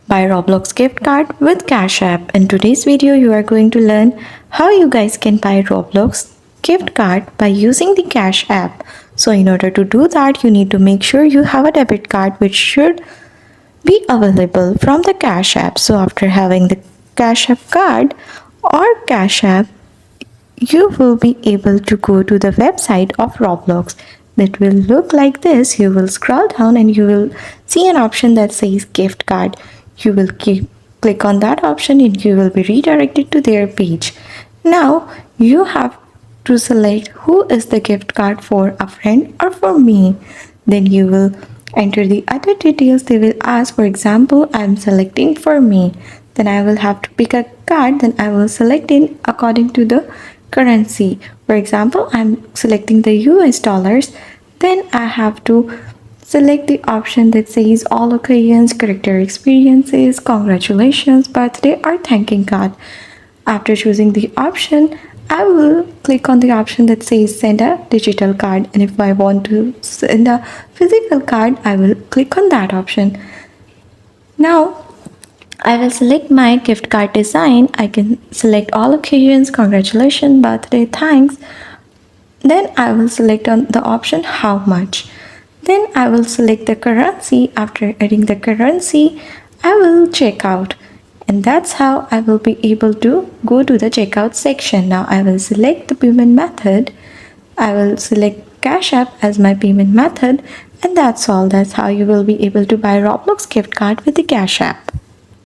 Buy Roblox gift card with Cash App. In today's video, you are going to learn how you guys can buy Roblox gift card by using the Cash App. So in order to do that, you need to make sure you have a debit card which should be available from the Cash App. So after having the Cash App card or Cash App, you will be able to go to the website of Roblox. That will look like this. You will scroll down and you will see an option that says gift card. You will click on that option and you will be redirected to their page. Now you have to select who is the gift card for, a friend or for me. Then you will enter the other details they will ask. For example, I am selecting for me. Then I will have to pick a card. Then I will select it according to the currency. For example, I'm selecting the US dollars. Then I have to select the option that says all occasions, character experiences, congratulations, birthday, or thanking card. After choosing the option, I will click on the option that says send a digital card. And if I want to send a physical card, I will click on that option. Now, I will select my gift card design. I can select all occasions, congratulations, birthday, thanks. Then I will select on the option how much. Then I will select the currency. After adding the currency, I will check out. And that's how I will be able to go to the checkout section. Now I will select the payment method. I will select Cash App as my payment method. And that's all. That's how you will be able to buy Roblox gift card with the Cash App.